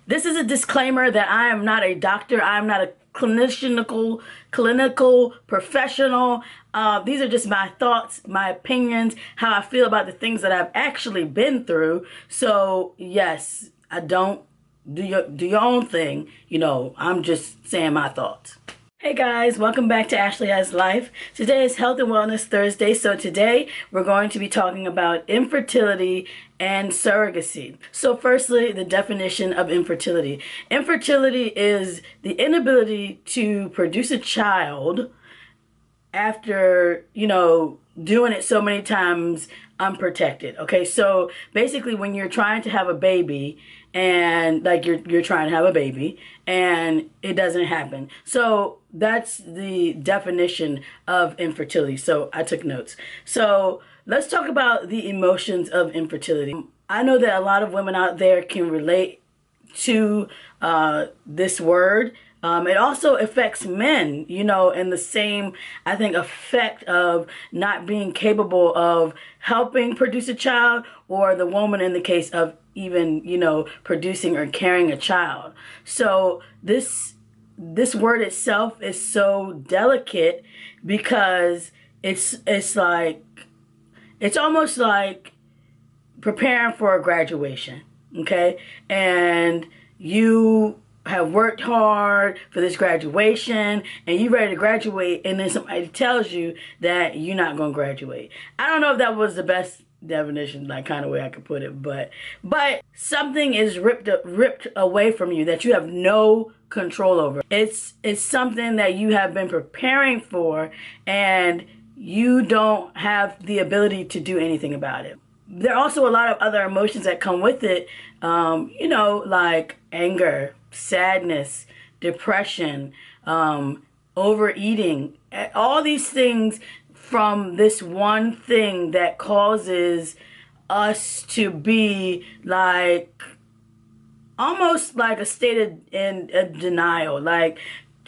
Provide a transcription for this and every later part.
This is a disclaimer that I am not a doctor. I am not a clinical professional. These are just my thoughts, my opinions, how I feel about the things that I've actually been through. So yes, I don't do your own thing. You know, I'm just saying my thoughts. Hey guys, welcome back to Ashley Has Life. Today is Health and Wellness Thursday, so today we're going to be talking about infertility and surrogacy. So firstly, the definition of infertility. Infertility is the inability to produce a child after, doing it so many times unprotected. Okay, so basically when you're trying to have a baby and like you're trying to have a baby and it doesn't happen. So that's the definition of infertility. So I took notes. So let's talk about the emotions of infertility. I know that a lot of women out there can relate to this word. It also affects men, in the same, I think, effect of not being capable of helping produce a child, or the woman in the case of even, producing or carrying a child. So this word itself is so delicate because it's almost like preparing for a graduation, okay? And you have worked hard for this graduation and you're ready to graduate, and then somebody tells you that you're not going to graduate. I don't know if that was the best definition, like kind of way I could put it, but something is ripped away from you that you have no control over. It's something that you have been preparing for and you don't have the ability to do anything about it. There are also a lot of other emotions that come with it, like anger, sadness, depression, overeating, all these things from this one thing that causes us to be like almost like a state of denial. Like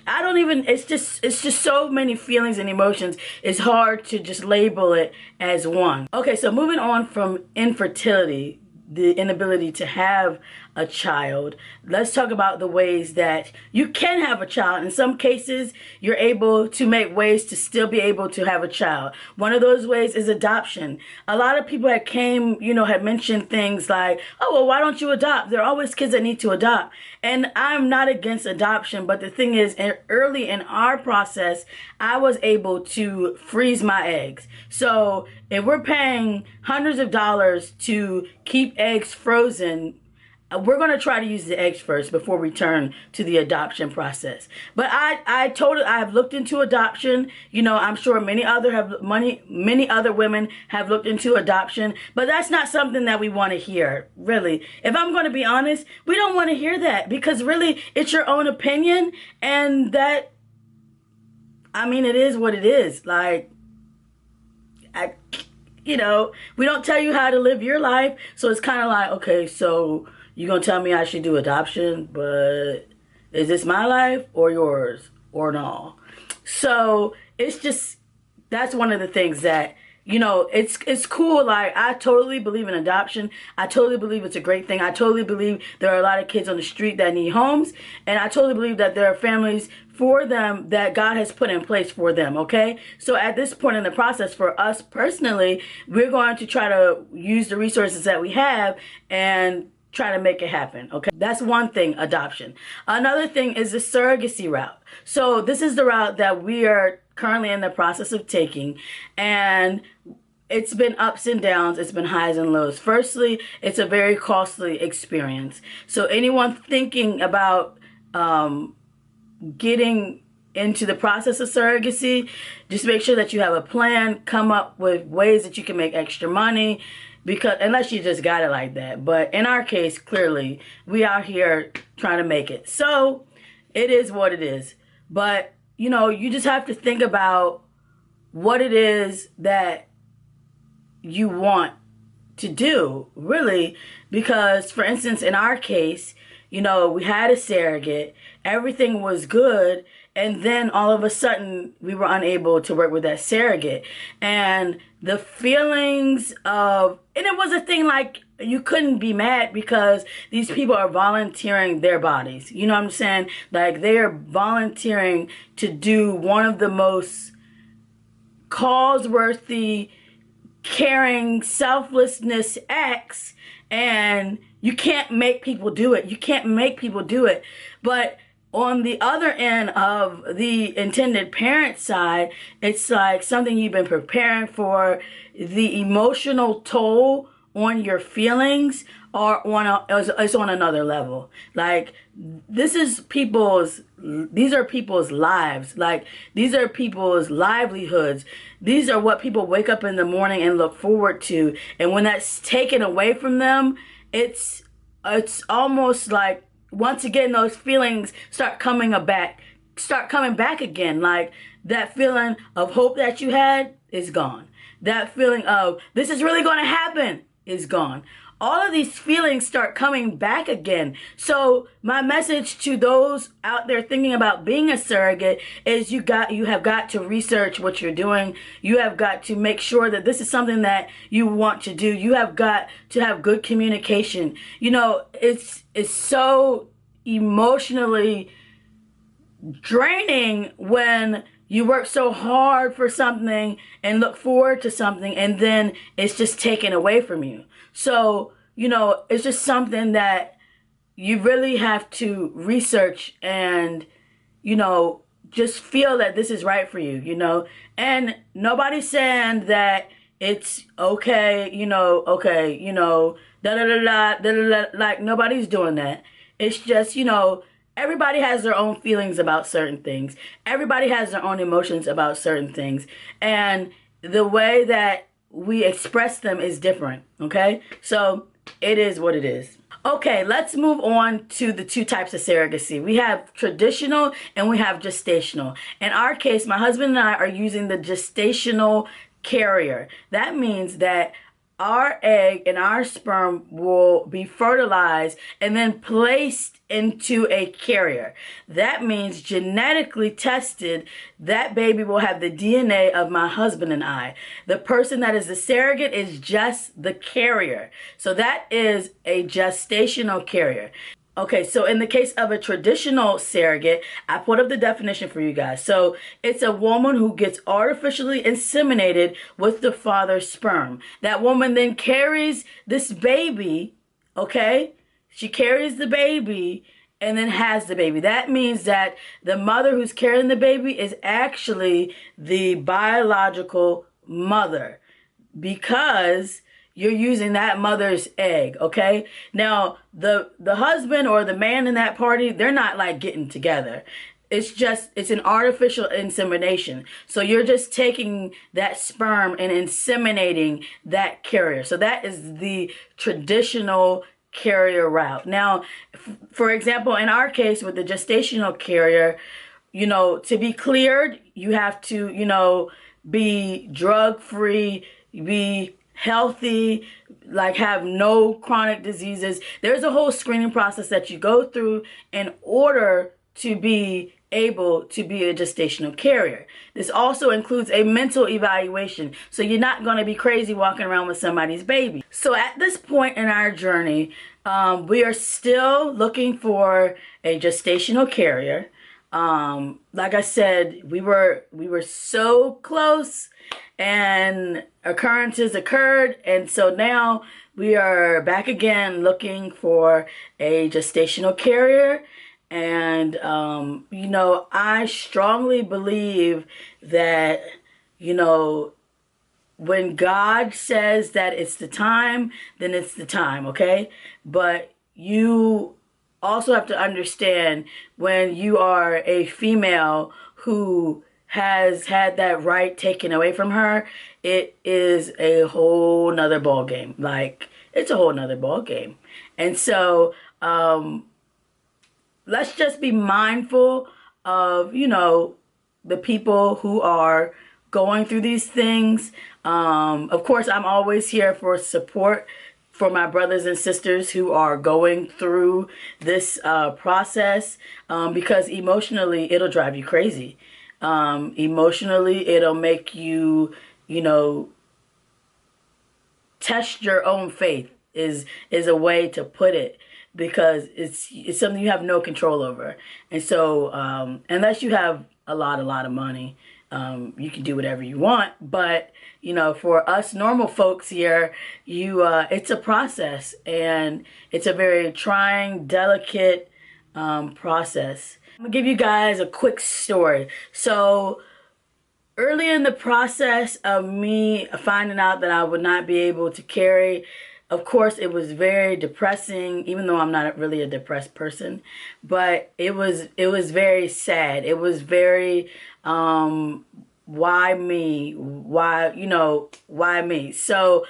I don't even, it's just so many feelings and emotions. It's hard to just label it as one. Okay, so moving on from infertility, the inability to have a child, let's talk about the ways that you can have a child. In some cases, you're able to make ways to still be able to have a child. One of those ways is adoption. A lot of people that came, had mentioned things like, oh, well, why don't you adopt? There are always kids that need to adopt. And I'm not against adoption, but the thing is, early in our process, I was able to freeze my eggs. So if we're paying hundreds of dollars to keep eggs frozen, we're going to try to use the eggs first before we turn to the adoption process. But I have looked into adoption. I'm sure many other women have looked into adoption, but that's not something that we want to hear, really. If I'm going to be honest, we don't want to hear that, because really it's your own opinion, and that, it is what it is. Like, we don't tell you how to live your life. So it's kind of like, okay, so you're going to tell me I should do adoption, but is this my life or yours or no? So it's just, that's one of the things that, it's cool. Like, I totally believe in adoption. I totally believe it's a great thing. I totally believe there are a lot of kids on the street that need homes. And I totally believe that there are families for them that God has put in place for them, okay? So at this point in the process, for us personally, we're going to try to use the resources that we have and try to make it happen, okay? That's one thing, adoption. Another thing is the surrogacy route. So this is the route that we are currently in the process of taking, and it's been ups and downs, it's been highs and lows. Firstly, it's a very costly experience. So anyone thinking about getting into the process of surrogacy, just make sure that you have a plan, come up with ways that you can make extra money, because unless you just got it like that. But in our case, clearly, we out here trying to make it. So it is what it is. But, you just have to think about what it is that you want to do, really. Because, for instance, in our case, we had a surrogate, everything was good, and then all of a sudden we were unable to work with that surrogate. And the feelings of, and it was a thing like you couldn't be mad because these people are volunteering their bodies. You know what I'm saying? Like, they are volunteering to do one of the most cause-worthy, caring, selflessness acts, and you can't make people do it. You can't make people do it. But on the other end of the intended parent side, it's like something you've been preparing for. The emotional toll on your feelings are is on another level. Like, these are people's lives. Like, these are people's livelihoods. These are what people wake up in the morning and look forward to. And when that's taken away from them, it's almost like, once again, those feelings start coming back again. Like, that feeling of hope that you had is gone. That feeling of this is really going to happen is gone. All of these feelings start coming back again. So my message to those out there thinking about being a surrogate is you have got to research what you're doing. You have got to make sure that this is something that you want to do. You have got to have good communication. You know, it's so emotionally draining when you work so hard for something and look forward to something, and then it's just taken away from you. So, you know, it's just something that you really have to research and, you know, just feel that this is right for you, you know. And nobody's saying that it's okay, da da da da da da, like, nobody's doing that. It's just, you know, everybody has their own feelings about certain things. Everybody has their own emotions about certain things. And the way that we express them is different, okay? So it is what it is. Okay, let's move on to the two types of surrogacy. We have traditional and we have gestational. In our case, my husband and I are using the gestational carrier. That means that our egg and our sperm will be fertilized and then placed into a carrier. That means genetically tested, that baby will have the DNA of my husband and I. The person that is the surrogate is just the carrier. So that is a gestational carrier. Okay, so in the case of a traditional surrogate, I put up the definition for you guys. So it's a woman who gets artificially inseminated with the father's sperm. That woman then carries this baby, okay? She carries the baby and then has the baby. That means that the mother who's carrying the baby is actually the biological mother, because you're using that mother's egg, okay? Now, the husband or the man in that party, they're not like getting together. It's an artificial insemination. So you're just taking that sperm and inseminating that carrier. So that is the traditional carrier route. Now, for example, in our case with the gestational carrier, you know, to be cleared, you have to, you know, be drug-free, be healthy, like have no chronic diseases. There's a whole screening process that you go through in order to be able to be a gestational carrier. This also includes a mental evaluation. So you're not going to be crazy walking around with somebody's baby. So at this point in our journey, we are still looking for a gestational carrier. Like I said, we were so close and occurrences occurred, and so now we are back again looking for a gestational carrier. And you know, I strongly believe that, you know, when God says that it's the time, then it's the time, okay? But you also have to understand, when you are a female who has had that right taken away from her, it is a whole nother ball game. Like, it's a whole nother ball game. And so let's just be mindful of, you know, the people who are going through these things. Of course, I'm always here for support for my brothers and sisters who are going through this process, because emotionally it'll drive you crazy. Emotionally it'll make you, you know, test your own faith. is a way to put it, because it's something you have no control over. And so unless you have a lot of money, you can do whatever you want. But you know, for us normal folks here, it's a process, and it's a very trying, delicate process. I'm gonna give you guys a quick story. So early in the process of me finding out that I would not be able to carry, of course, it was very depressing, even though I'm not really a depressed person. But it was very sad. It was very, why me? Why, you know, why me? So,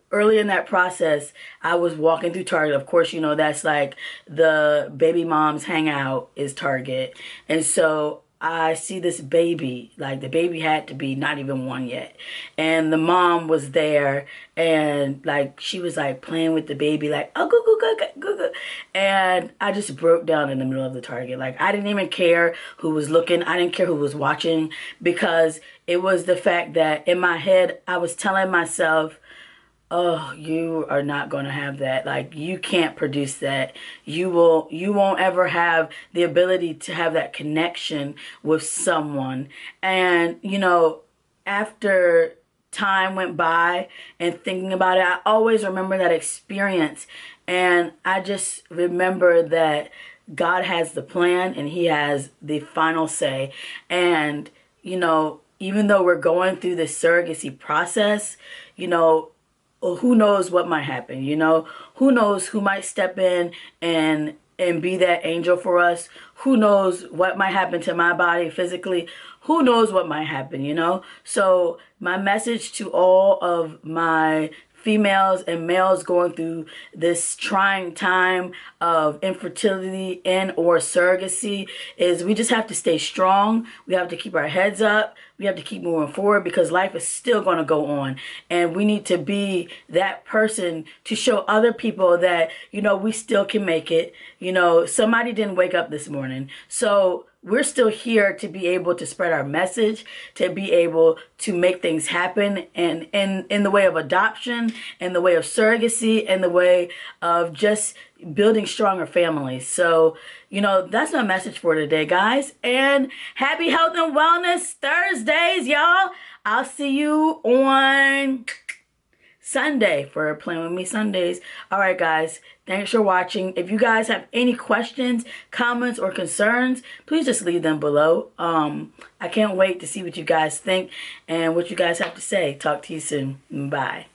early in that process, I was walking through Target. Of course, you know, that's like the baby moms hangout is Target. And so I see this baby, like the baby had to be not even 1 yet. And the mom was there, and like she was like playing with the baby, like, oh, goo, goo, goo, goo, goo. And I just broke down in the middle of the Target. Like, I didn't even care who was looking. I didn't care who was watching, because it was the fact that in my head, I was telling myself, oh, you are not going to have that. Like, you can't produce that. You won't ever have the ability to have that connection with someone. And, you know, after time went by and thinking about it, I always remember that experience. And I just remember that God has the plan and he has the final say. And, you know, even though we're going through this surrogacy process, you know, who knows what might happen, you know? Who knows who might step in and be that angel for us? Who knows what might happen to my body physically? Who knows what might happen, you know? So my message to all of my females and males going through this trying time of infertility and or surrogacy is we just have to stay strong. We have to keep our heads up. We have to keep moving forward, because life is still going to go on. And we need to be that person to show other people that, you know, we still can make it. You know, somebody didn't wake up this morning. So we're still here to be able to spread our message, to be able to make things happen, and in the way of adoption, in the way of surrogacy, in the way of just building stronger families. So, you know, that's my message for today, guys. And happy Health and Wellness Thursdays, y'all. I'll see you on Sunday for Playing With Me Sundays. All right, guys. Thanks for watching. If you guys have any questions, comments, or concerns, please just leave them below. I can't wait to see what you guys think and what you guys have to say. Talk to you soon. Bye.